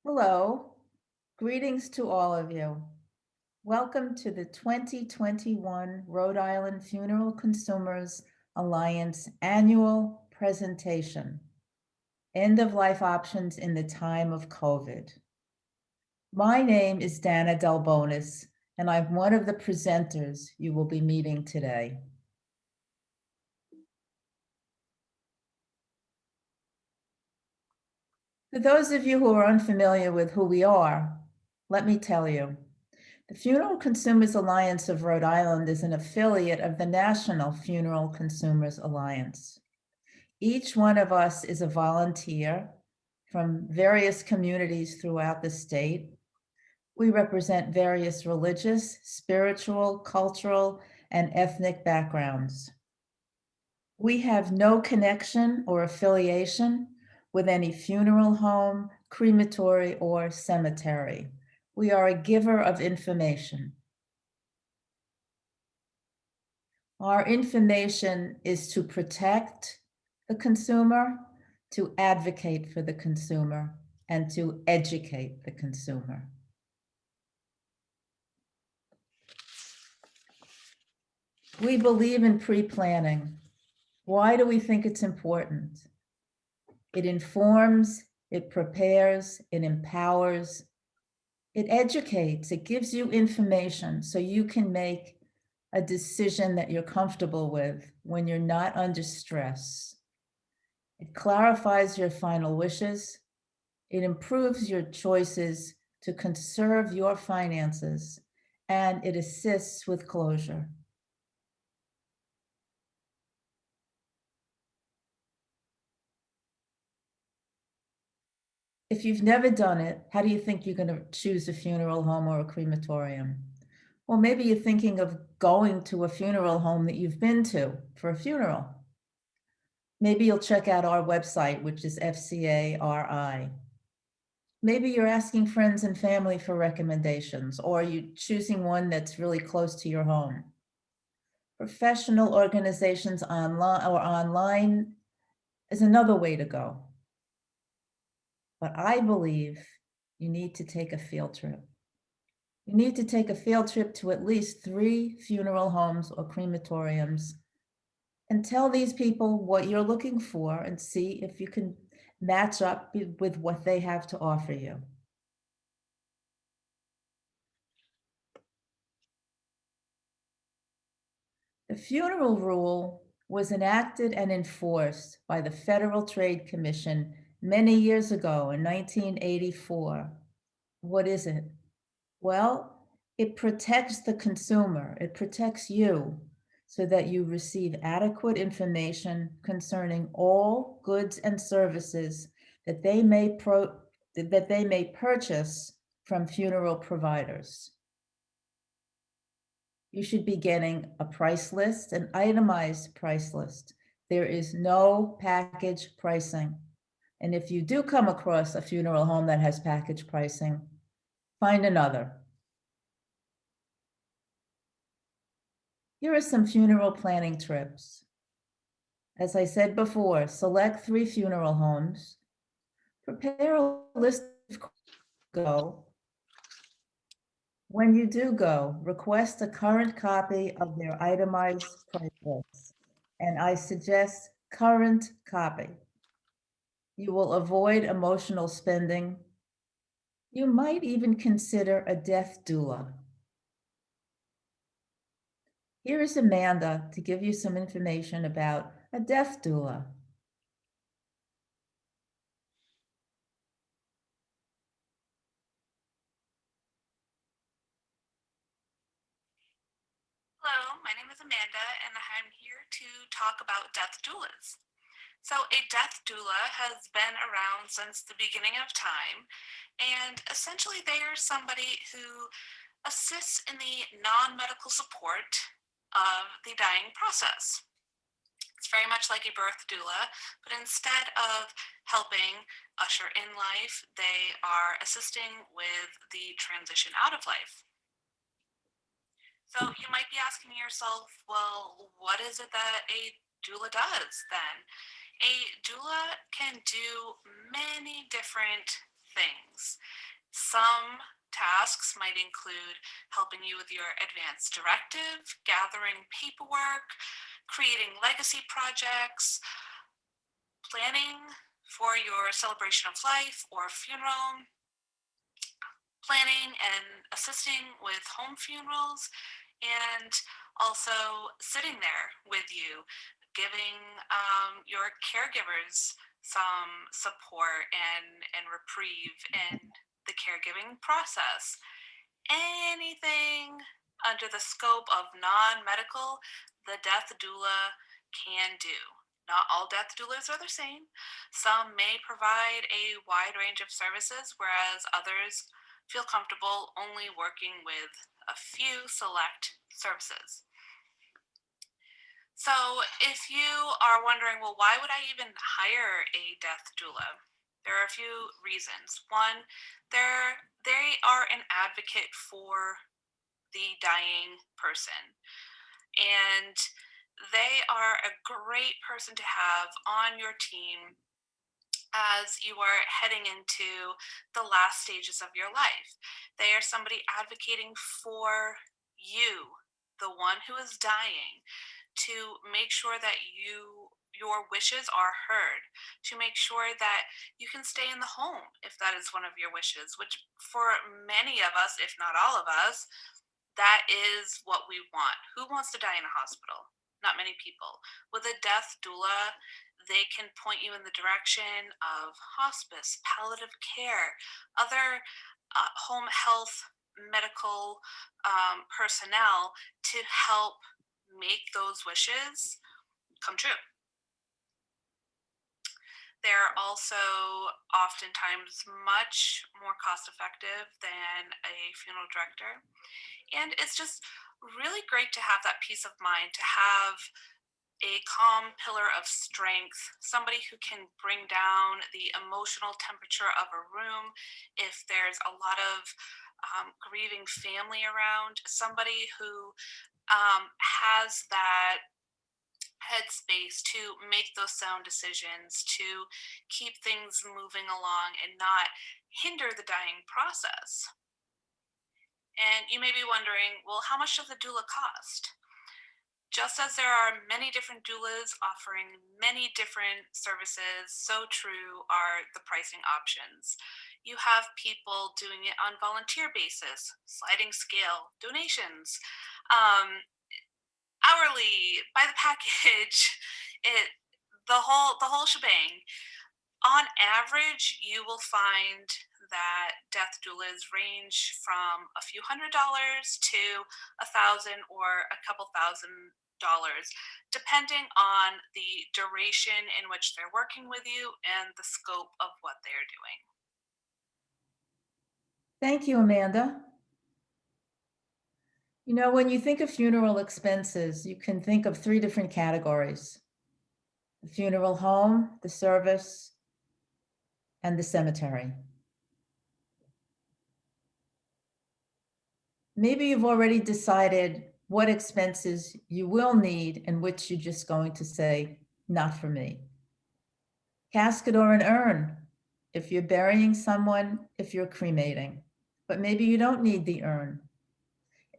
Hello, greetings to all of you. Welcome to the 2021 Rhode Island Funeral Consumers Alliance Annual Presentation, End of Life Options in the Time of COVID. My name is Dana Delbonis, and I'm one of the presenters you will be meeting today. For those of you who are unfamiliar with who we are, let me tell you. The Funeral Consumers Alliance of Rhode Island is an affiliate of the National Funeral Consumers Alliance. Each one of us is a volunteer from various communities throughout the state. We represent various religious, spiritual, cultural, and ethnic backgrounds. We have no connection or affiliation with any funeral home, crematory, or cemetery. We are a giver of information. Our information is to protect the consumer, to advocate for the consumer, and to educate the consumer. We believe in pre-planning. Why do we think it's important? It informs, it prepares, it empowers, it educates, it gives you information so you can make a decision that you're comfortable with when you're not under stress. It clarifies your final wishes. It improves your choices to conserve your finances, and it assists with closure. If you've never done it, how do you think you're going to choose a funeral home or a crematorium? Well, maybe you're thinking of going to a funeral home that you've been to for a funeral. Maybe you'll check out our website, which is FCARI. Maybe you're asking friends and family for recommendations, or you're choosing one that's really close to your home. Professional organizations online is another way to go. But I believe you need to take a field trip. You need to take a field trip to at least 3 funeral homes or crematoriums and tell these people what you're looking for and see if you can match up with what they have to offer you. The funeral rule was enacted and enforced by the Federal Trade Commission many years ago in 1984. What is it? Well, it protects the consumer. It protects you so that you receive adequate information concerning all goods and services that they may purchase from funeral providers. You should be getting a price list, an itemized price list. There is no package pricing. And if you do come across a funeral home that has package pricing, find another. Here are some funeral planning trips. As I said before, select 3 funeral homes, prepare a list of go. When you do go, request a current copy of their itemized price list, and I suggest current copy. You will avoid emotional spending. You might even consider a death doula. Here is Amanda to give you some information about a death doula. Hello, my name is Amanda, and I'm here to talk about death doulas. So, a death doula has been around since the beginning of time, and essentially, they are somebody who assists in the non medical support of the dying process. It's very much like a birth doula, but instead of helping usher in life, they are assisting with the transition out of life. So you might be asking yourself, well, what is it that a doula does then? A doula can do many different things. Some tasks might include helping you with your advance directive, gathering paperwork, creating legacy projects, planning for your celebration of life or funeral, planning and assisting with home funerals, and also sitting there with you, giving your caregivers some support and reprieve in the caregiving process. Anything under the scope of non-medical, the death doula can do. Not all death doulas are the same. Some may provide a wide range of services, whereas others feel comfortable only working with a few select services. So if you are wondering, well, why would I even hire a death doula? There are a few reasons. One, they are an advocate for the dying person, and they are a great person to have on your team as you are heading into the last stages of your life. They are somebody advocating for you, the one who is dying, to make sure that your wishes are heard, to make sure that you can stay in the home if that is one of your wishes, which for many of us, if not all of us, that is what we want. Who wants to die in a hospital? Not many people. With a death doula, they can point you in the direction of hospice, palliative care, other home health medical personnel to help make those wishes come true. They're also oftentimes much more cost effective than a funeral director. And it's just really great to have that peace of mind, to have a calm pillar of strength, somebody who can bring down the emotional temperature of a room if there's a lot of grieving family around, somebody who has that headspace to make those sound decisions, to keep things moving along and not hinder the dying process. And you may be wondering, well, how much does the doula cost? Just as there are many different doulas offering many different services, so true are the pricing options. You have people doing it on volunteer basis, sliding scale, donations, um, hourly, by the package, it the whole shebang. On average, you will find that death doulas range from a few $100s to 1,000 or a couple $1,000, depending on the duration in which they're working with you and the scope of what they're doing. Thank you, Amanda. You know, when you think of funeral expenses, you can think of three different categories: the funeral home, the service, and the cemetery. Maybe you've already decided what expenses you will need and which you're just going to say, not for me. Casket or an urn, if you're burying someone, if you're cremating, but maybe you don't need the urn.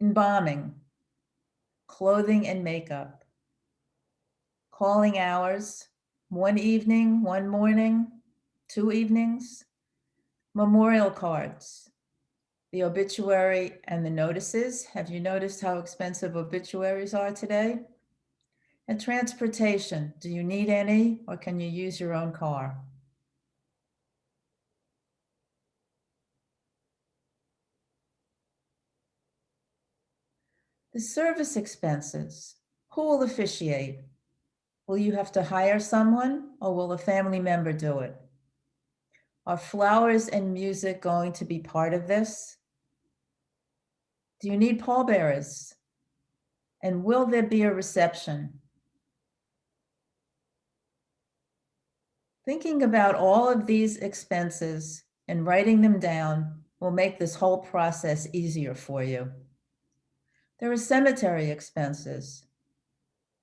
Embalming, clothing and makeup, calling hours, one evening, one morning, 2 evenings, memorial cards, the obituary and the notices. Have you noticed how expensive obituaries are today? And transportation, do you need any or can you use your own car? The service expenses, who will officiate? Will you have to hire someone or will a family member do it? Are flowers and music going to be part of this? Do you need pallbearers? And will there be a reception? Thinking about all of these expenses and writing them down will make this whole process easier for you. There are cemetery expenses.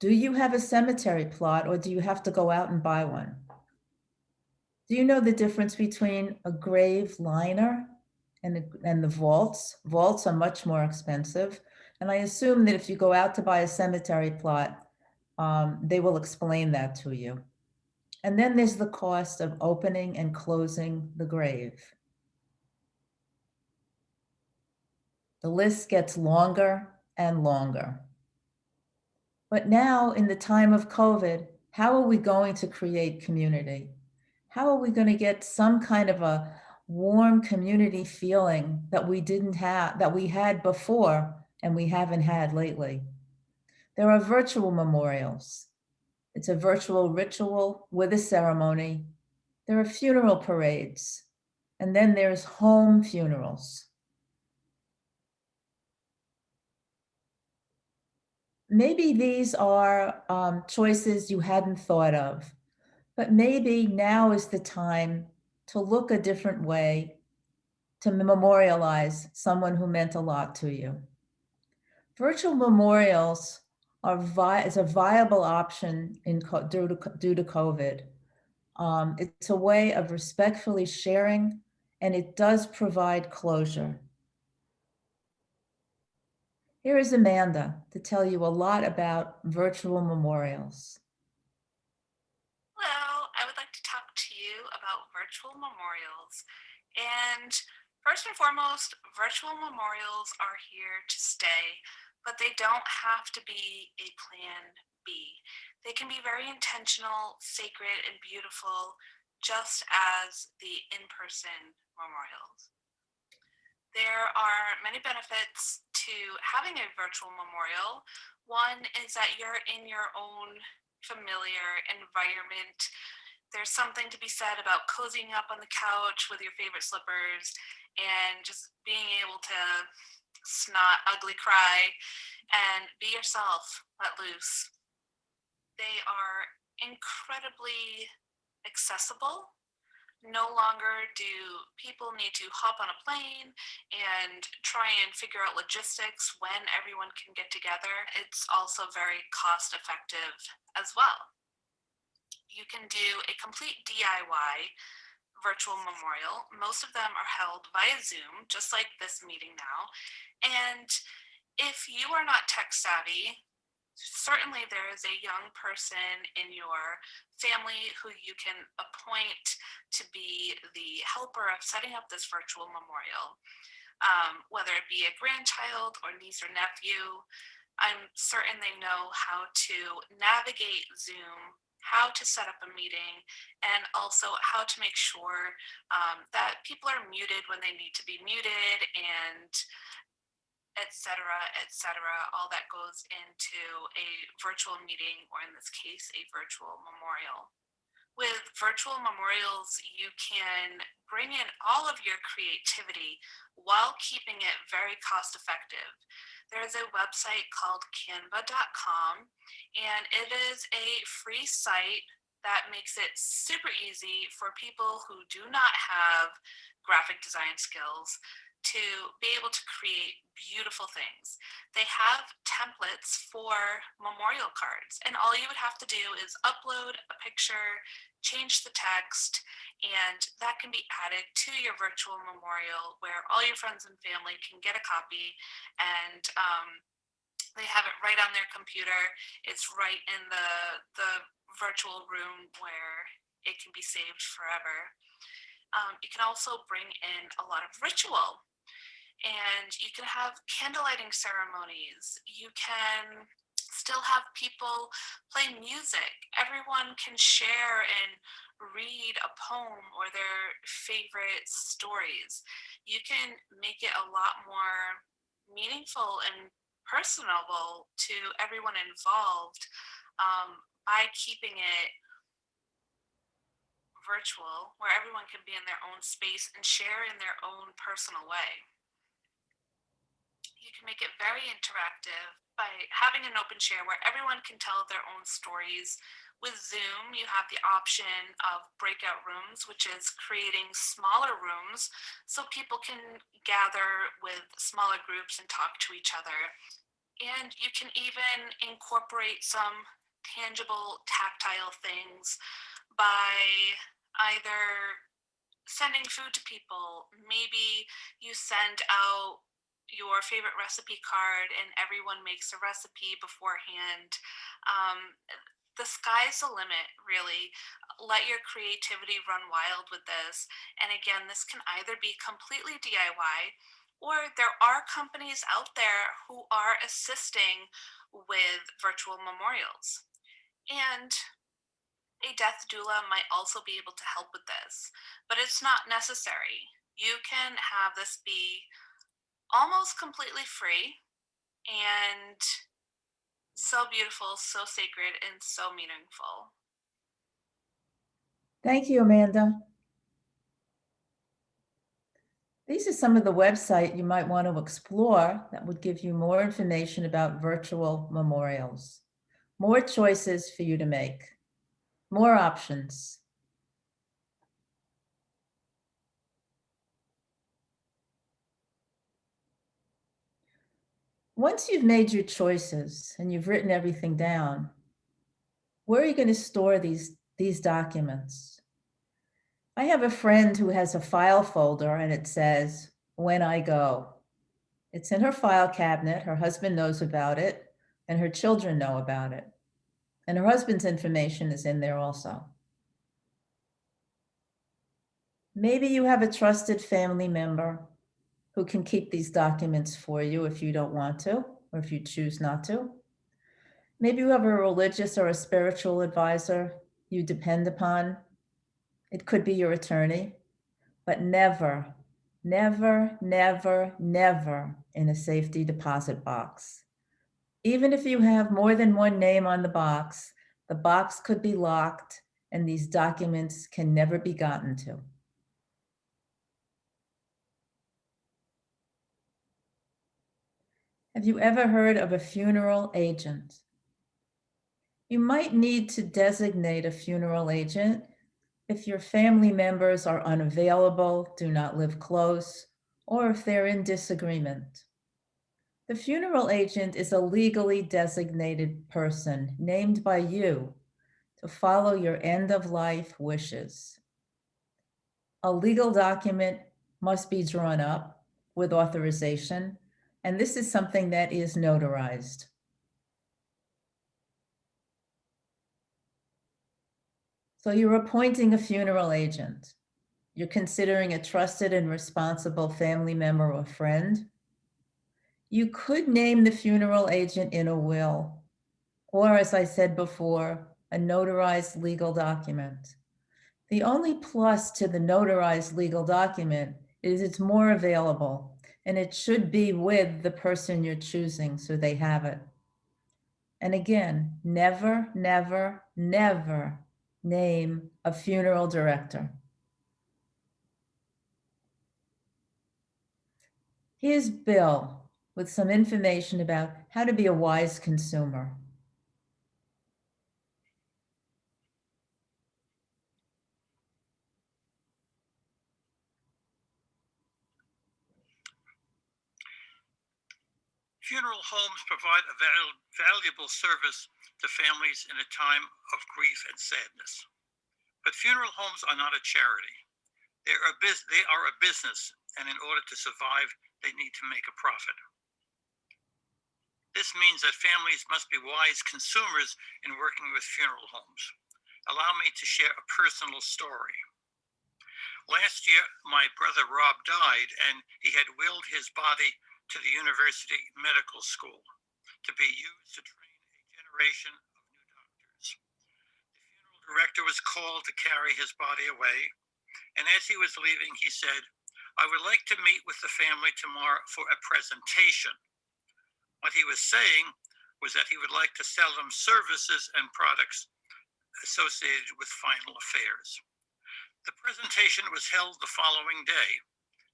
Do you have a cemetery plot or do you have to go out and buy one? Do you know the difference between a grave liner and the vaults? Vaults are much more expensive. And I assume that if you go out to buy a cemetery plot, they will explain that to you. And then there's the cost of opening and closing the grave. The list gets longer and longer. But now, in the time of COVID, how are we going to create community? How are we going to get some kind of a warm community feeling that we didn't have, that we had before and we haven't had lately? There are virtual memorials. It's a virtual ritual with a ceremony. There are funeral parades. And then there's home funerals. Maybe these are choices you hadn't thought of, but maybe now is the time to look a different way, to memorialize someone who meant a lot to you. Virtual memorials is a viable option due to COVID. It's a way of respectfully sharing, and it does provide closure. Here is Amanda to tell you a lot about virtual memorials. Hello, I would like to talk to you about virtual memorials. And first and foremost, virtual memorials are here to stay, but they don't have to be a plan B. They can be very intentional, sacred, and beautiful, just as the in person memorials. There are many benefits to having a virtual memorial. One is that you're in your own familiar environment. There's something to be said about cozying up on the couch with your favorite slippers and just being able to snot, ugly cry, and be yourself, let loose. They are incredibly accessible. No longer do people need to hop on a plane and try and figure out logistics when everyone can get together. It's also very cost effective as well. You can do a complete DIY virtual memorial. Most of them are held via Zoom, just like this meeting now. And if you are not tech savvy, certainly there is a young person in your family who you can appoint to be the helper of setting up this virtual memorial, whether it be a grandchild or niece or nephew. I'm certain they know how to navigate Zoom, how to set up a meeting, and also how to make sure that people are muted when they need to be muted, and etc., all that goes into a virtual meeting, or in this case, a virtual memorial. With virtual memorials, you can bring in all of your creativity while keeping it very cost effective. There is a website called canva.com, and it is a free site that makes it super easy for people who do not have graphic design skills to be able to create beautiful things. They have templates for memorial cards, and all you would have to do is upload a picture, change the text, and that can be added to your virtual memorial where all your friends and family can get a copy, and they have it right on their computer. It's right in the virtual room where it can be saved forever. You can also bring in a lot of ritual, and you can have candlelighting ceremonies. You can still have people play music. Everyone can share and read a poem or their favorite stories. You can make it a lot more meaningful and personable to everyone involved by keeping it virtual, where everyone can be in their own space and share in their own personal way. You can make it very interactive by having an open share where everyone can tell their own stories. With Zoom, you have the option of breakout rooms, which is creating smaller rooms so people can gather with smaller groups and talk to each other. And you can even incorporate some tangible, tactile things by either sending food to people. Maybe you send out your favorite recipe card and everyone makes a recipe beforehand. Um, the sky's the limit, really. Let your creativity run wild with this. And again, this can either be completely DIY, or there are companies out there who are assisting with virtual memorials. And a death doula might also be able to help with this, but it's not necessary. You can have this be almost completely free and so beautiful, so sacred, and so meaningful. Thank you, Amanda. These are some of the websites you might want to explore that would give you more information about virtual memorials, more choices for you to make, more options. Once you've made your choices and you've written everything down, where are you going to store these documents? I have a friend who has a file folder and it says, "When I go." It's in her file cabinet. Her husband knows about it and her children know about it. And her husband's information is in there also. Maybe you have a trusted family member who can keep these documents for you if you don't want to, or if you choose not to. Maybe you have a religious or a spiritual advisor you depend upon. It could be your attorney, but never, never, never, never in a safety deposit box. Even if you have more than one name on the box could be locked and these documents can never be gotten to. Have you ever heard of a funeral agent? You might need to designate a funeral agent if your family members are unavailable, do not live close, or if they're in disagreement. The funeral agent is a legally designated person named by you to follow your end-of-life wishes. A legal document must be drawn up with authorization, and this is something that is notarized. So you're appointing a funeral agent. You're considering a trusted and responsible family member or friend. You could name the funeral agent in a will, or as I said before, a notarized legal document. The only plus to the notarized legal document is it's more available, and it should be with the person you're choosing so they have it. And again, never, never, never name a funeral director. Here's Bill with some information about how to be a wise consumer. Funeral homes provide a valuable service to families in a time of grief and sadness. But funeral homes are not a charity. They are a business, and in order to survive, they need to make a profit. This means that families must be wise consumers in working with funeral homes. Allow me to share a personal story. Last year, my brother Rob died, and he had willed his body to the University Medical School to be used to train a generation of new doctors. The funeral director was called to carry his body away, and as he was leaving, he said, "I would like to meet with the family tomorrow for a presentation." What he was saying was that he would like to sell them services and products associated with final affairs. The presentation was held the following day,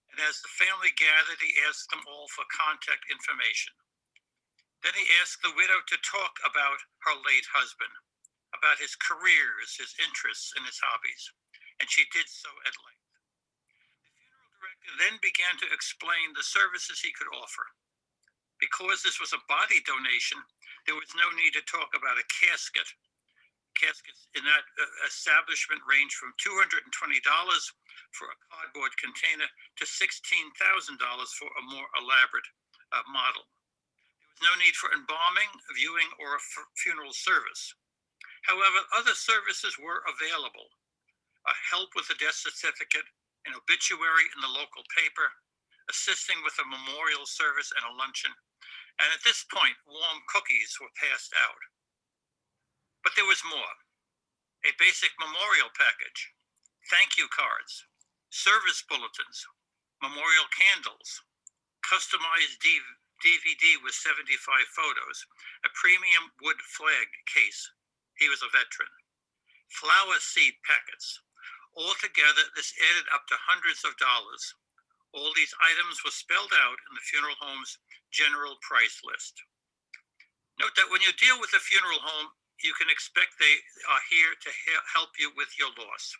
and as the family gathered, he asked them all for contact information. Then he asked the widow to talk about her late husband, about his careers, his interests, and his hobbies, and she did so at length. The funeral director then began to explain the services he could offer. Because this was a body donation, there was no need to talk about a casket. Caskets in that establishment range from $220 for a cardboard container to $16,000 for a more elaborate model. There was no need for embalming, viewing, or a funeral service. However, other services were available. Help with a death certificate, an obituary in the local paper, assisting with a memorial service and a luncheon. And at this point, warm cookies were passed out. But there was more. A basic memorial package, thank you cards, service bulletins, memorial candles, customized DVD with 75 photos, a premium wood flag case. He was a veteran. Flower seed packets. Altogether, this added up to hundreds of dollars. All these items were spelled out in the funeral home's general price list. Note that when you deal with a funeral home, you can expect they are here to help you with your loss.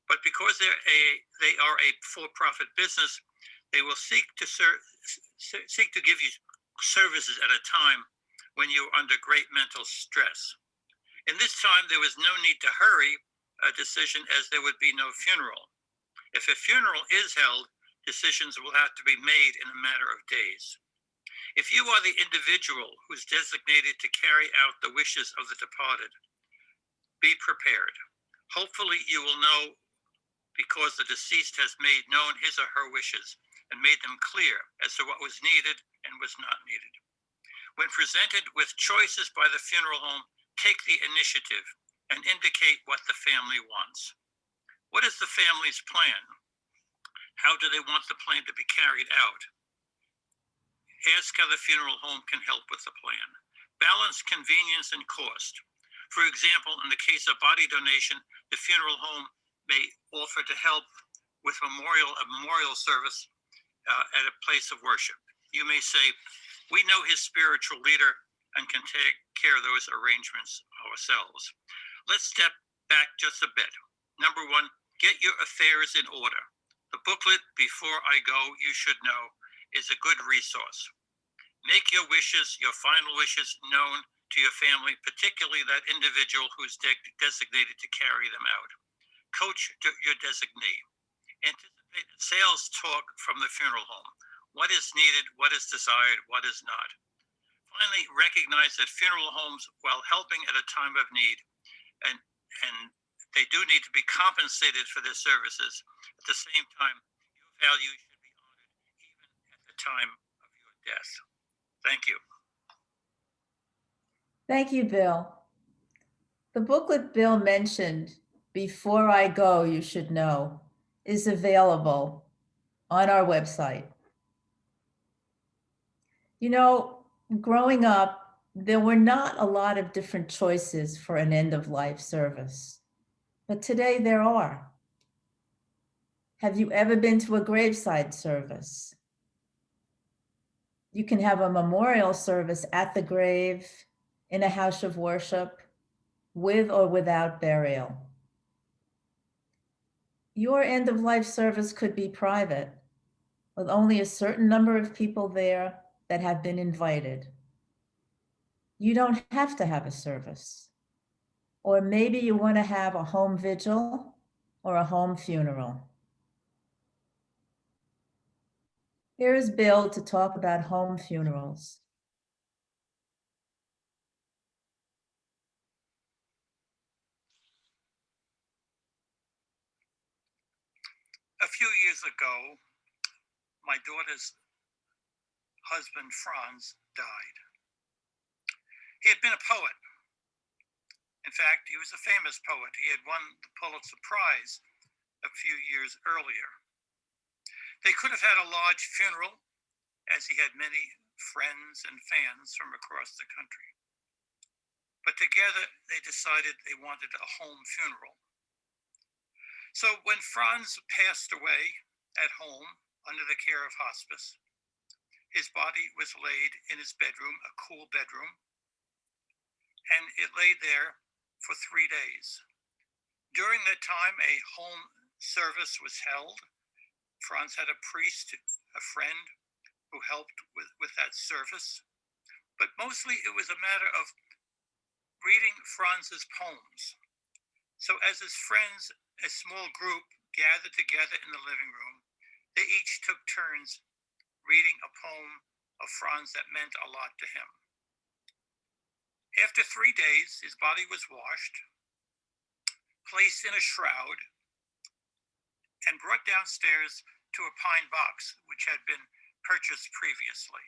But because they are a for-profit business, they will seek to give you services at a time when you're under great mental stress. In this time, there was no need to hurry a decision, as there would be no funeral. If a funeral is held, decisions will have to be made in a matter of days. If you are the individual who's designated to carry out the wishes of the departed, be prepared. Hopefully you will know because the deceased has made known his or her wishes and made them clear as to what was needed and was not needed. When presented with choices by the funeral home, take the initiative and indicate what the family wants. What is the family's plan? How do they want the plan to be carried out? Ask how the funeral home can help with the plan. Balance convenience and cost. For example, in the case of body donation, the funeral home may offer to help with a memorial service at a place of worship. You may say, we know his spiritual leader and can take care of those arrangements ourselves. Let's step back just a bit. Number one, get your affairs in order. The booklet, Before I Go, You Should Know, is a good resource. Make your wishes, your final wishes, known to your family, particularly that individual who's designated to carry them out. Coach your designee. Anticipate sales talk from the funeral home. What is needed, what is desired, what is not. Finally, recognize that funeral homes, while helping at a time of need, and they do need to be compensated for their services, at the same time, your value should be honored even at the time of your death. Thank you. Thank you, Bill. The booklet Bill mentioned, Before I Go, You Should Know, is available on our website. You know, growing up, there were not a lot of different choices for an end-of-life service, but today there are. Have you ever been to a graveside service? You can have a memorial service at the grave, in a house of worship, with or without burial. Your end-of-life service could be private, with only a certain number of people there that have been invited. You don't have to have a service. Or maybe you want to have a home vigil or a home funeral. Here is Bill to talk about home funerals. A few years ago, my daughter's husband, Franz, died. He had been a poet. In fact, he was a famous poet. He had won the Pulitzer Prize a few years earlier. They could have had a large funeral, as he had many friends and fans from across the country. But together, they decided they wanted a home funeral. So when Franz passed away at home under the care of hospice, his body was laid in his bedroom, a cool bedroom, and it lay there for 3 days. During that time, a home service was held. Franz had a priest, a friend, who helped with that service. But mostly it was a matter of reading Franz's poems. So as his friends, a small group, gathered together in the living room, they each took turns reading a poem of Franz that meant a lot to him. After 3 days, his body was washed, placed in a shroud, and brought downstairs to a pine box which had been purchased previously.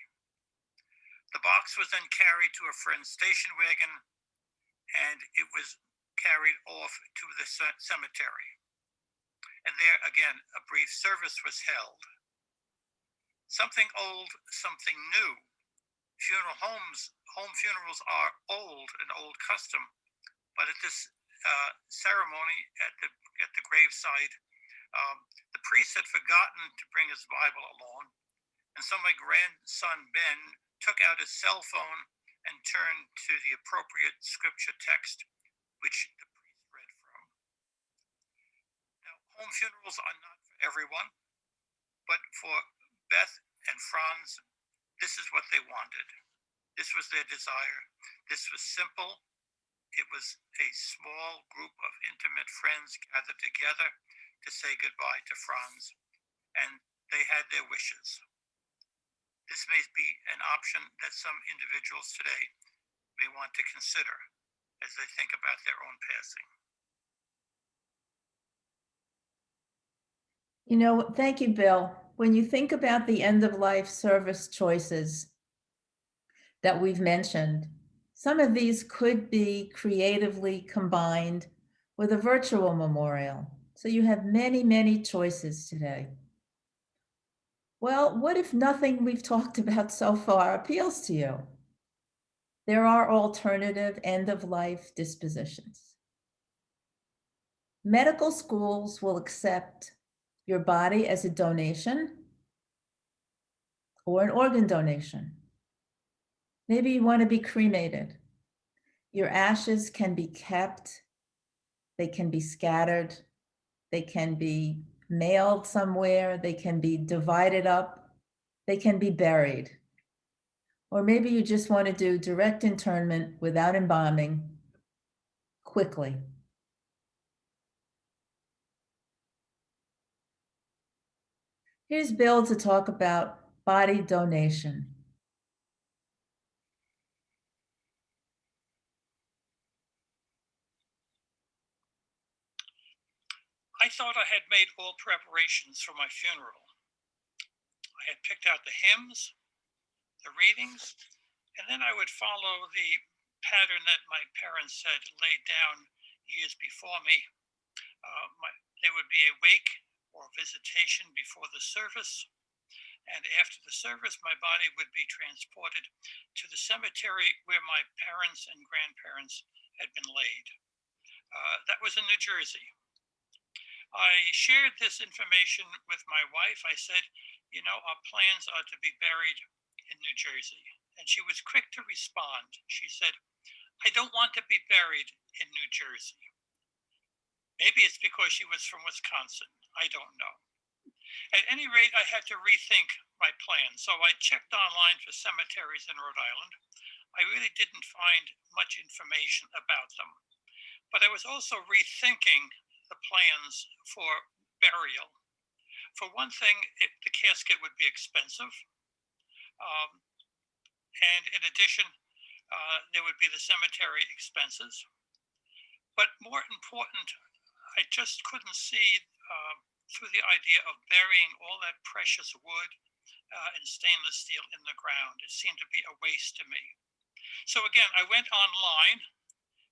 The box was then carried to a friend's station wagon, and it was carried off to the cemetery. And there again, a brief service was held. Something old, something new. Home funerals are an old custom, but at this ceremony at the graveside, the priest had forgotten to bring his Bible along, and so my grandson Ben took out his cell phone and turned to the appropriate scripture text, which the priest read from. Now, home funerals are not for everyone, but for Beth and Franz, this is what they wanted. This was their desire. This was simple. It was a small group of intimate friends gathered together to say goodbye to Franz, and they had their wishes. This may be an option that some individuals today may want to consider as they think about their own passing. You know, thank you, Bill. When you think about the end of life service choices that we've mentioned, some of these could be creatively combined with a virtual memorial. So you have many, many choices today. Well, what if nothing we've talked about so far appeals to you? There are alternative end-of-life dispositions. Medical schools will accept your body as a donation or an organ donation. Maybe you want to be cremated. Your ashes can be kept, they can be scattered, they can be mailed somewhere, they can be divided up, they can be buried. Or maybe you just want to do direct internment without embalming quickly. Here's Bill to talk about body donation. I thought I had made all preparations for my funeral. I had picked out the hymns, the readings, and then I would follow the pattern that my parents had laid down years before me. There would be a wake or visitation before the service, and after the service, my body would be transported to the cemetery where my parents and grandparents had been laid. That was in New Jersey. I shared this information with my wife. I said, you know, our plans are to be buried in New Jersey. And she was quick to respond. She said, I don't want to be buried in New Jersey. Maybe it's because she was from Wisconsin. I don't know. At any rate, I had to rethink my plans. So I checked online for cemeteries in Rhode Island. I really didn't find much information about them. But I was also rethinking the plans for burial. For one thing, the casket would be expensive. And in addition, there would be the cemetery expenses. But more important, I just couldn't see through the idea of burying all that precious wood and stainless steel in the ground. It seemed to be a waste to me. So again, I went online,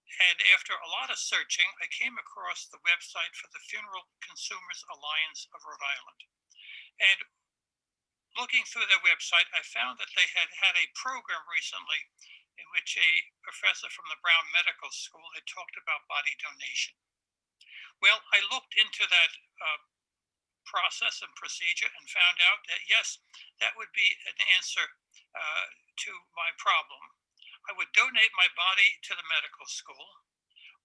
and after a lot of searching, I came across the website for the Funeral Consumers Alliance of Rhode Island. And looking through their website, I found that they had had a program recently in which a professor from the Brown Medical School had talked about body donation. Well, I looked into that process and procedure and found out that, yes, that would be an answer to my problem. I would donate my body to the medical school,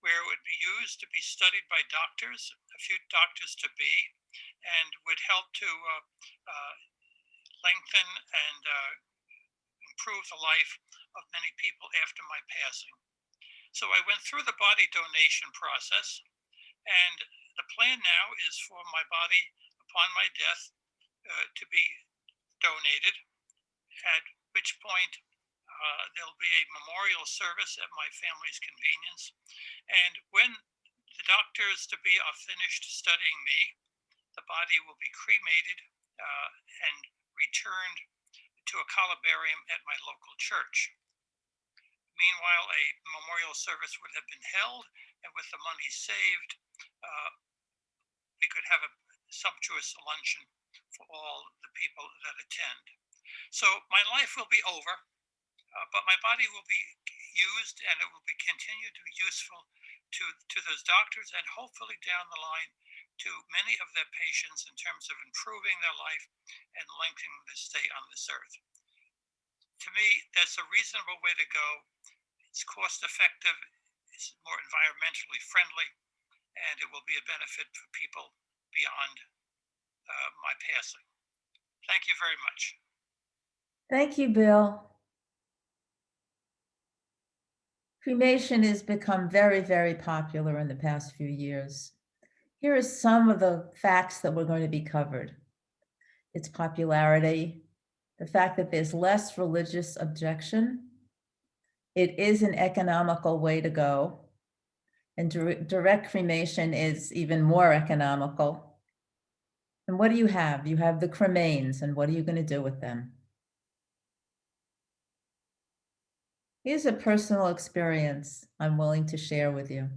where it would be used to be studied by doctors, a few doctors to be, and would help to lengthen and improve the life of many people after my passing. So I went through the body donation process, and the plan now is for my body upon my death to be donated, at which point there'll be a memorial service at my family's convenience. And when the doctors to be are finished studying me, the body will be cremated and returned to a columbarium at my local church. Meanwhile, a memorial service would have been held, and with the money saved, we could have a sumptuous luncheon for all the people that attend. So my life will be over, but my body will be used, and it will be continued to be useful to those doctors, and hopefully down the line to many of their patients in terms of improving their life and lengthening their stay on this earth. To me, that's a reasonable way to go. It's cost effective, it's more environmentally friendly, and it will be a benefit for people beyond my passing. Thank you very much. Thank you, Bill. Cremation has become very, very popular in the past few years. Here are some of the facts that we're going to be covered. Its popularity, the fact that there's less religious objection, it is an economical way to go, and direct cremation is even more economical. And what do you have? You have the cremains, and what are you going to do with them? Here's a personal experience I'm willing to share with you.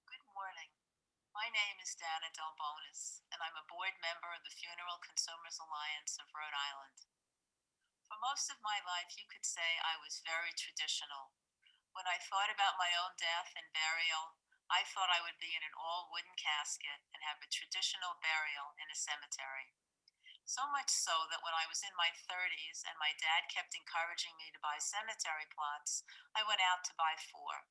Good morning. My name is Dana Delbonis, and I'm a board member of the Funeral Consumers Alliance of Rhode Island. For most of my life, you could say I was very traditional. When I thought about my own death and burial, I thought I would be in an all-wooden casket and have a traditional burial in a cemetery. So much so that when I was in my 30s and my dad kept encouraging me to buy cemetery plots, I went out to buy 4.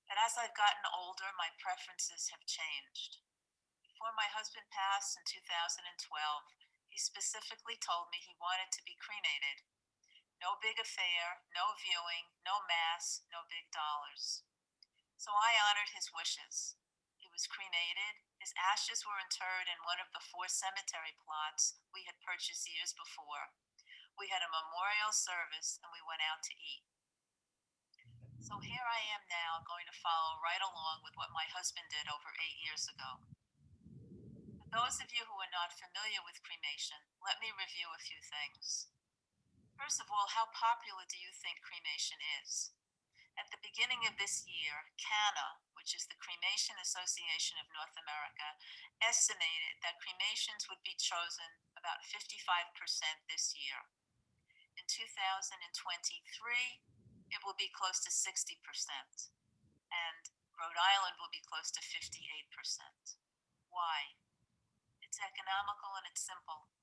But as I've gotten older, my preferences have changed. Before my husband passed in 2012, he specifically told me he wanted to be cremated. No big affair, no viewing, no mass, no big dollars. So I honored his wishes. He was cremated. His ashes were interred in one of the 4 cemetery plots we had purchased years before. We had a memorial service and we went out to eat. So here I am now, going to follow right along with what my husband did over 8 years ago. For those of you who are not familiar with cremation, let me review a few things. First of all, how popular do you think cremation is? At the beginning of this year, CANA, which is the Cremation Association of North America, estimated that cremations would be chosen about 55% this year. In 2023, it will be close to 60%, and Rhode Island will be close to 58%. Why? It's economical and it's simple.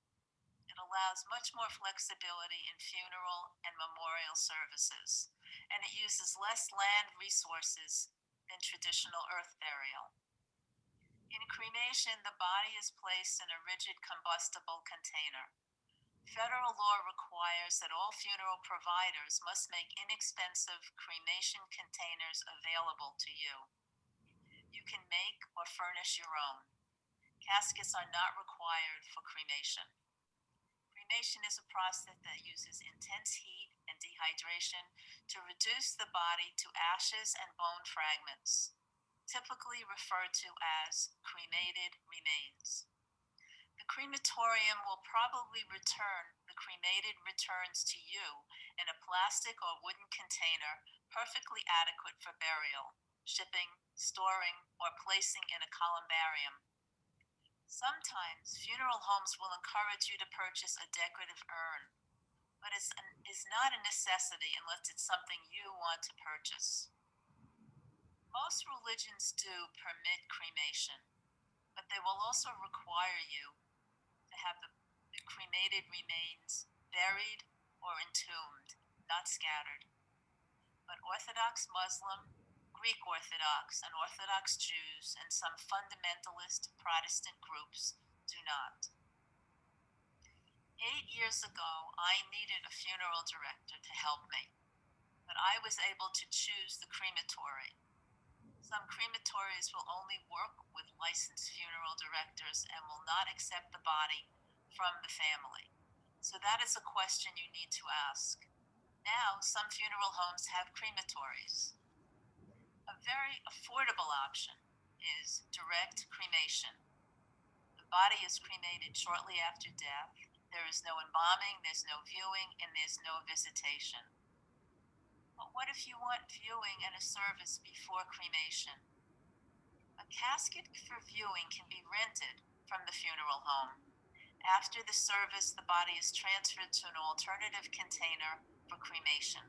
It allows much more flexibility in funeral and memorial services, and it uses less land resources than traditional earth burial. In cremation, the body is placed in a rigid combustible container. Federal law requires that all funeral providers must make inexpensive cremation containers available to you. You can make or furnish your own. Caskets are not required for cremation. Cremation is a process that uses intense heat and dehydration to reduce the body to ashes and bone fragments, typically referred to as cremated remains. The crematorium will probably return the cremated returns to you in a plastic or wooden container perfectly adequate for burial, shipping, storing, or placing in a columbarium. Sometimes funeral homes will encourage you to purchase a decorative urn, but it is not a necessity unless it's something you want to purchase. Most religions do permit cremation, but they will also require you to have the cremated remains buried or entombed, not scattered. But Orthodox Muslim, Greek Orthodox, and Orthodox Jews, and some fundamentalist Protestant groups do not. 8 years ago, I needed a funeral director to help me. but I was able to choose the crematory. Some crematories will only work with licensed funeral directors and will not accept the body from the family. So that is a question you need to ask. Now, some funeral homes have crematories. A very affordable option is direct cremation. The body is cremated shortly after death. There is no embalming, there's no viewing, and there's no visitation. But what if you want viewing and a service before cremation? A casket for viewing can be rented from the funeral home. After the service, the body is transferred to an alternative container for cremation.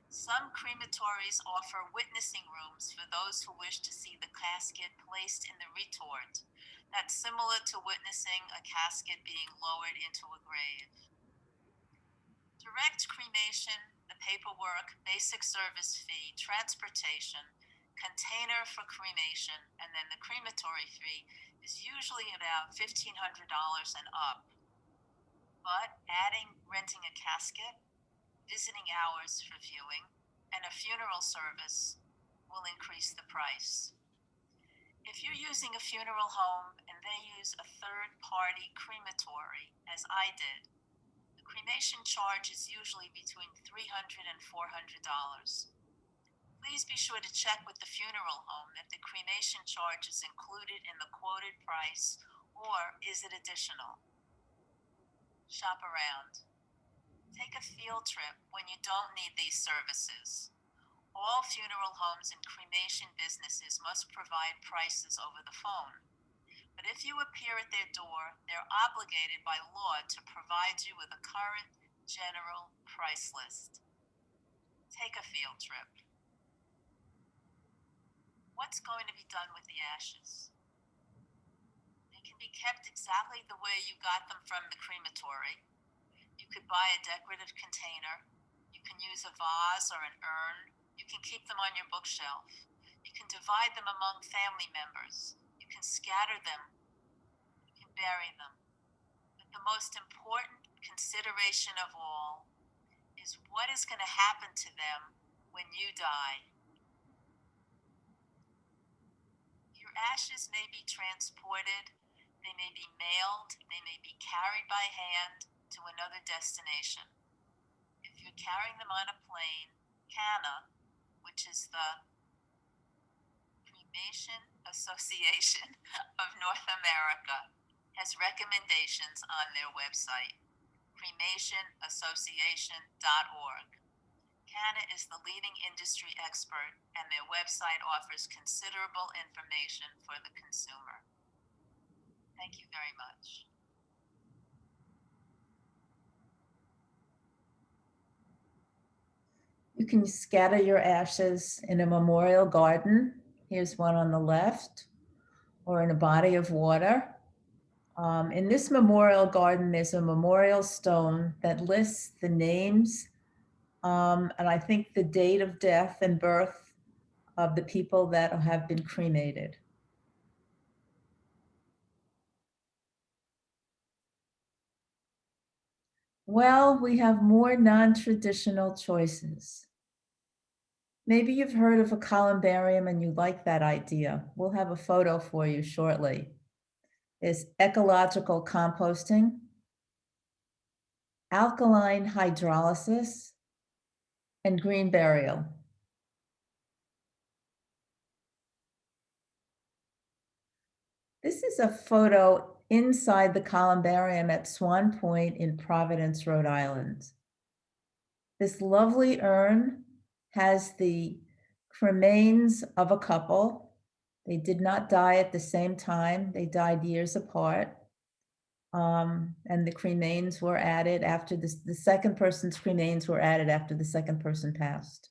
Some crematories offer witnessing rooms for those who wish to see the casket placed in the retort. That's similar to witnessing a casket being lowered into a grave. Direct cremation, the paperwork, basic service fee, transportation, container for cremation, and then the crematory fee is usually about $1,500 and up. But adding renting a casket, visiting hours for viewing, and a funeral service will increase the price. If you're using a funeral home and they use a third-party crematory, as I did, the cremation charge is usually between $300 and $400. Please be sure to check with the funeral home if the cremation charge is included in the quoted price or is it additional. Shop around. Take a field trip when you don't need these services. All funeral homes and cremation businesses must provide prices over the phone. But if you appear at their door, they're obligated by law to provide you with a current general price list. Take a field trip. What's going to be done with the ashes? They can be kept exactly the way you got them from the crematory. You could buy a decorative container. You can use a vase or an urn. You can keep them on your bookshelf. You can divide them among family members. You can scatter them. You can bury them. But the most important consideration of all is what is going to happen to them when you die. Your ashes may be transported, they may be mailed, they may be carried by hand to another destination. If you're carrying them on a plane, CANA, which is the Cremation Association of North America, has recommendations on their website, cremationassociation.org. CANA is the leading industry expert, and their website offers considerable information for the consumer. Thank you very much. You can scatter your ashes in a memorial garden. Here's one on the left, or in a body of water. In this memorial garden, there's a memorial stone that lists the names and I think the date of death and birth of the people that have been cremated. Well, we have more non-traditional choices. Maybe you've heard of a columbarium and you like that idea. We'll have a photo for you shortly. There's ecological composting, alkaline hydrolysis, and green burial. This is a photo inside the columbarium at Swan Point in Providence, Rhode Island. This lovely urn has the cremains of a couple. They did not die at the same time. They died years apart. And the cremains were added after the second person's cremains were added after the second person passed.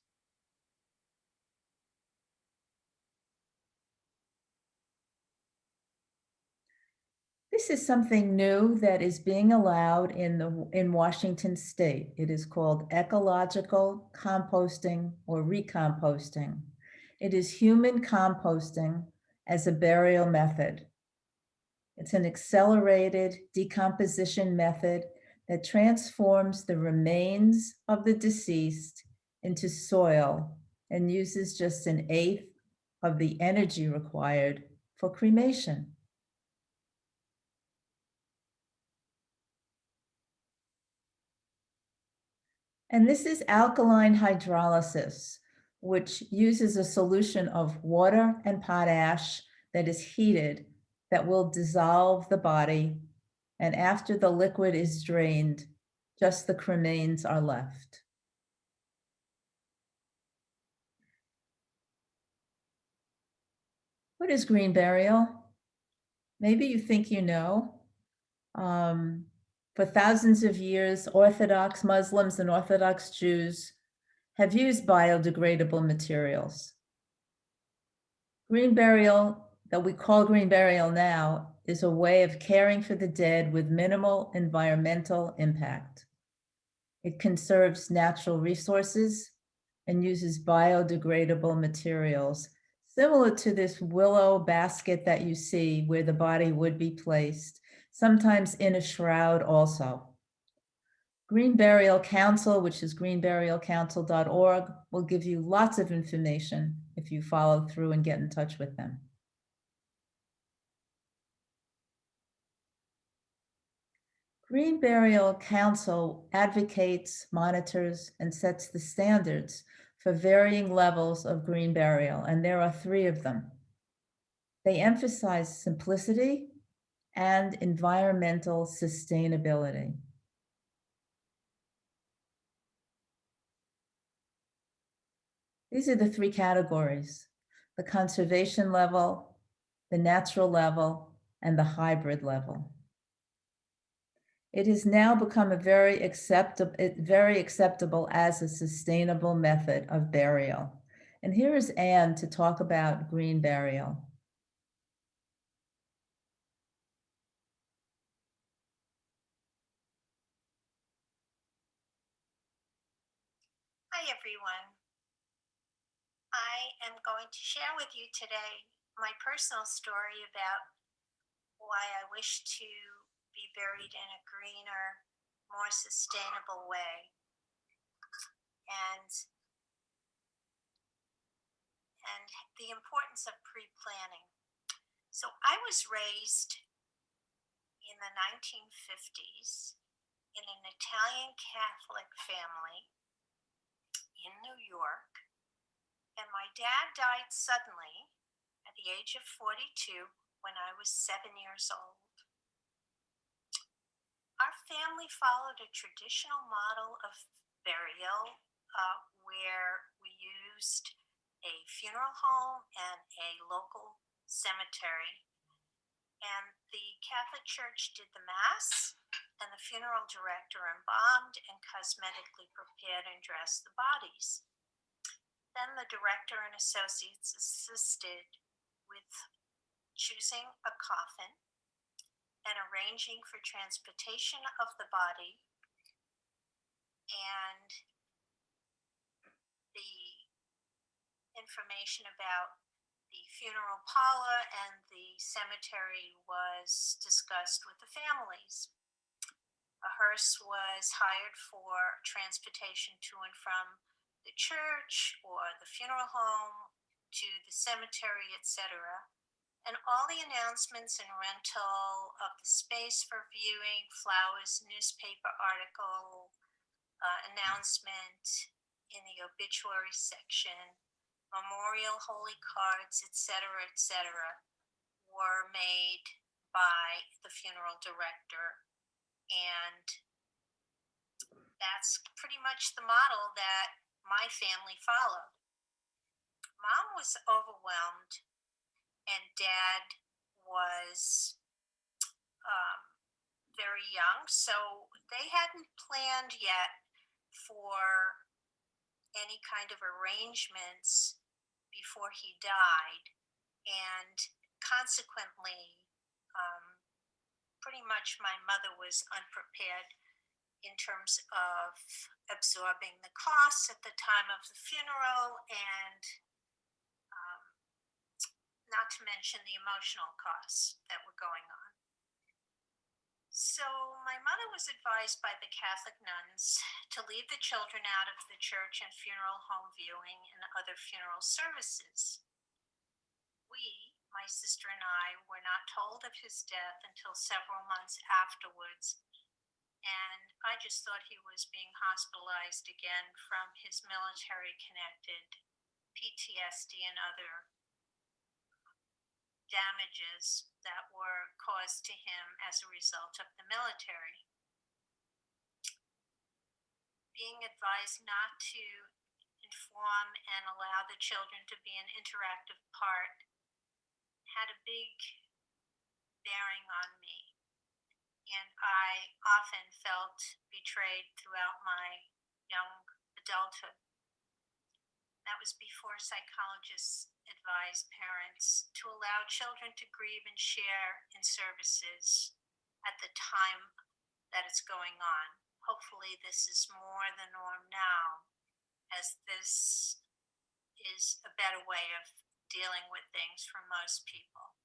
This is something new that is being allowed in Washington State. It is called ecological composting or recomposting. It is human composting as a burial method. It's an accelerated decomposition method that transforms the remains of the deceased into soil and uses just an eighth of the energy required for cremation. And this is alkaline hydrolysis, which uses a solution of water and potash that is heated that will dissolve the body. And after the liquid is drained, just the cremains are left. What is green burial? Maybe you think you know. For thousands of years, Orthodox Muslims and Orthodox Jews have used biodegradable materials. Green burial, that we call green burial now, is a way of caring for the dead with minimal environmental impact. It conserves natural resources and uses biodegradable materials, similar to this willow basket that you see where the body would be placed, sometimes in a shroud also. Green Burial Council, which is greenburialcouncil.org, will give you lots of information if you follow through and get in touch with them. Green Burial Council advocates, monitors, and sets the standards for varying levels of green burial, and there are 3 of them. They emphasize simplicity and environmental sustainability. These are the 3 categories: the conservation level, the natural level, and the hybrid level. It has now become a very acceptable as a sustainable method of burial. And here is Anne to talk about green burial. Hi, everyone. I am going to share with you today my personal story about why I wish to be buried in a greener, more sustainable way. And the importance of pre-planning. So I was raised in the 1950s in an Italian Catholic family in New York, and my dad died suddenly at the age of 42 when I was 7 years old. Our family followed a traditional model of burial where we used a funeral home and a local cemetery. And the Catholic Church did the Mass, and the funeral director embalmed and cosmetically prepared and dressed the bodies. Then the director and associates assisted with choosing a coffin and arranging for transportation of the body and the information about the funeral parlor and the cemetery was discussed with the families. A hearse was hired for transportation to and from the church or the funeral home to the cemetery, etc. And all the announcements and rental of the space for viewing, flowers, newspaper article, announcement in the obituary section, memorial holy cards, etc., were made by the funeral director. And that's pretty much the model that my family followed. Mom was overwhelmed, and Dad was very young, so they hadn't planned yet for any kind of arrangements before he died, and consequently, pretty much my mother was unprepared in terms of absorbing the costs at the time of the funeral, and not to mention the emotional costs that were going on. So, my mother was advised by the Catholic nuns to leave the children out of the church and funeral home viewing and other funeral services. We, my sister and I, were not told of his death until several months afterwards, and I just thought he was being hospitalized again from his military connected PTSD and other damages that were caused to him as a result of the military. Being advised not to inform and allow the children to be an interactive part had a big bearing on me. And I often felt betrayed throughout my young adulthood. That was before psychologists advised parents to allow children to grieve and share in services at the time that it's going on. Hopefully, this is more the norm now, as this is a better way of dealing with things for most people.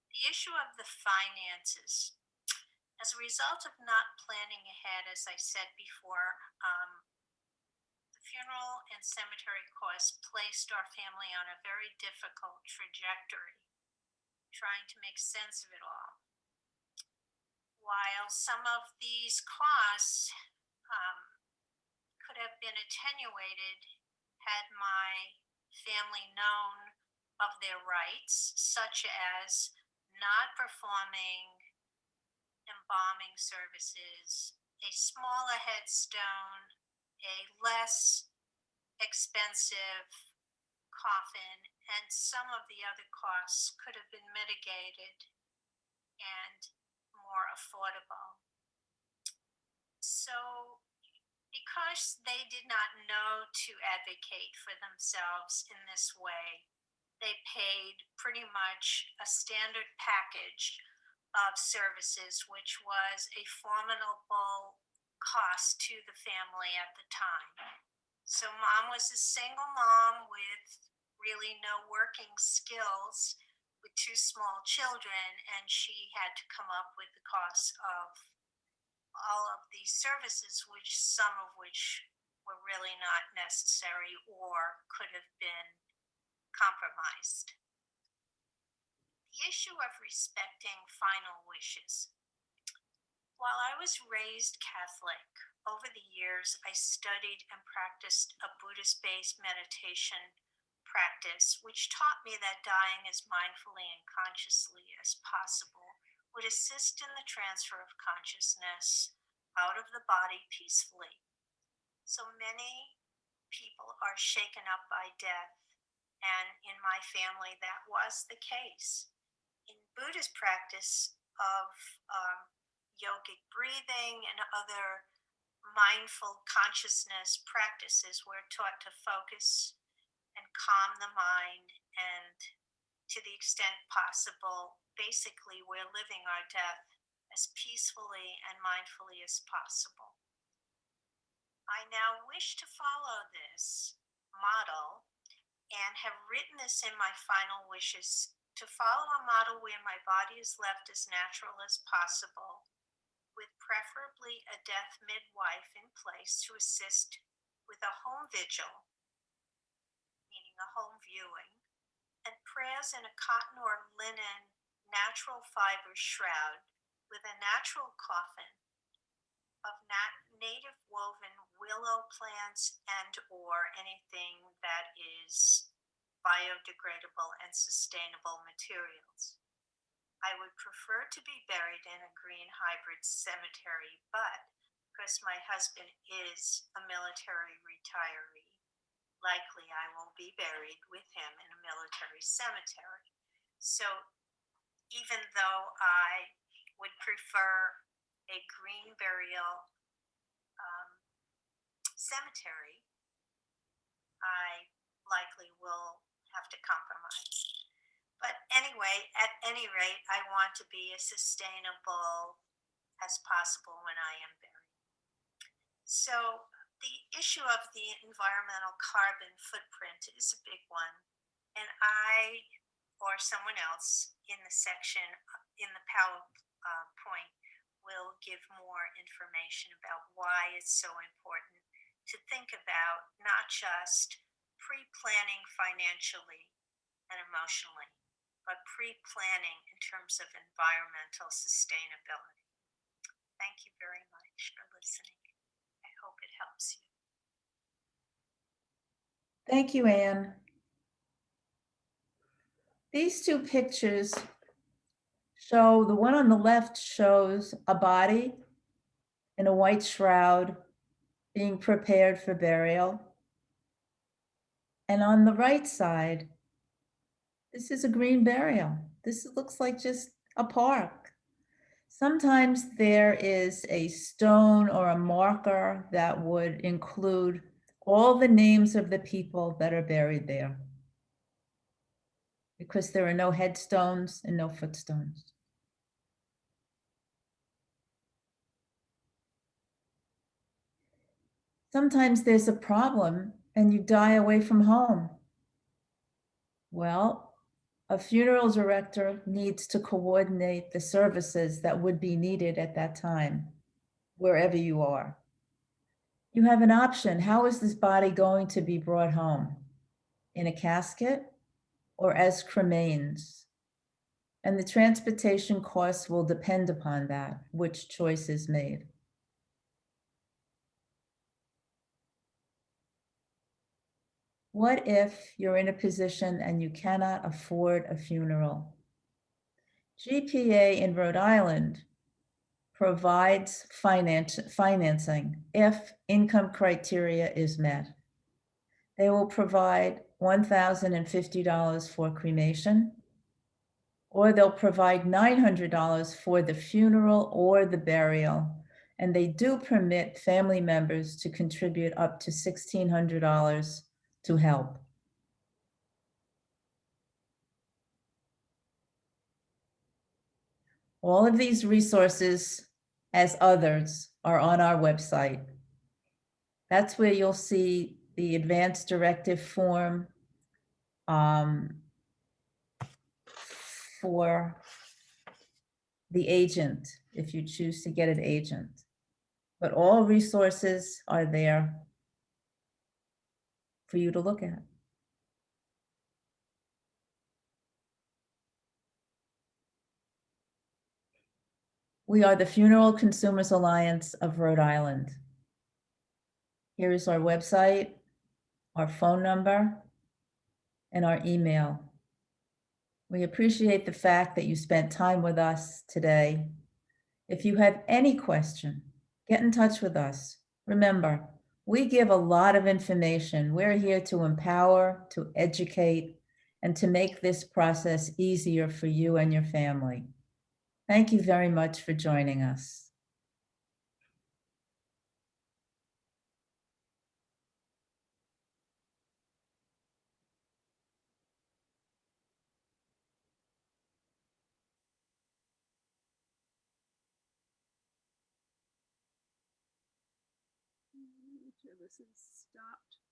The issue of the finances. As a result of not planning ahead, as I said before, the funeral and cemetery costs placed our family on a very difficult trajectory, trying to make sense of it all. While some of these costs could have been attenuated had my family known of their rights, such as not performing embalming services, a smaller headstone, a less expensive coffin, and some of the other costs could have been mitigated and more affordable. So, because they did not know to advocate for themselves in this way, they paid pretty much a standard package of services, which was a formidable cost to the family at the time. So, mom was a single mom with really no working skills with two small children, and she had to come up with the cost of all of these services, which some of which were really not necessary or could have been compromised. The issue of respecting final wishes. While I was raised Catholic, over the years I studied and practiced a Buddhist based meditation practice, which taught me that dying as mindfully and consciously as possible would assist in the transfer of consciousness out of the body peacefully. So many people are shaken up by death, and in my family, that was the case. In Buddhist practice of yogic breathing and other mindful consciousness practices, we're taught to focus and calm the mind, and to the extent possible, basically, we're living our death as peacefully and mindfully as possible. I now wish to follow this model and have written this in my final wishes to follow a model where my body is left as natural as possible, with preferably a death midwife in place to assist with a home vigil, meaning a home viewing, and prayers in a cotton or linen natural fiber shroud with a natural coffin of native woven willow plants and or anything that is biodegradable and sustainable materials. I would prefer to be buried in a green hybrid cemetery, but because my husband is a military retiree, likely I will be buried with him in a military cemetery. So even though I would prefer a green burial cemetery, I likely will have to compromise. But anyway, at any rate, I want to be as sustainable as possible when I am buried. So the issue of the environmental carbon footprint is a big one. And I, or someone else in the section, in the PowerPoint, will give more information about why it's so important to think about not just pre-planning financially and emotionally, but pre-planning in terms of environmental sustainability. Thank you very much for listening. I hope it helps you. Thank you, Anne. These two pictures show, the one on the left shows a body in a white shroud being prepared for burial. And on the right side, this is a green burial. This looks like just a park. Sometimes there is a stone or a marker that would include all the names of the people that are buried there, because there are no headstones and no footstones. Sometimes there's a problem and you die away from home. Well, a funeral director needs to coordinate the services that would be needed at that time, wherever you are. You have an option. How is this body going to be brought home? In a casket or as cremains? And the transportation costs will depend upon that, which choice is made. What if you're in a position and you cannot afford a funeral? GPA in Rhode Island provides financing if income criteria is met. They will provide $1,050 for cremation, or they'll provide $900 for the funeral or the burial. And they do permit family members to contribute up to $1,600 to help. All of these resources, as others, are on our website. That's where you'll see the advance directive form for the agent, if you choose to get an agent. But all resources are there for you to look at. We are the Funeral Consumers Alliance of Rhode Island. Here is our website, our phone number, and our email. We appreciate the fact that you spent time with us today. If you have any question, get in touch with us. Remember, we give a lot of information. We're here to empower, to educate, and to make this process easier for you and your family. Thank you very much for joining us. This is stopped.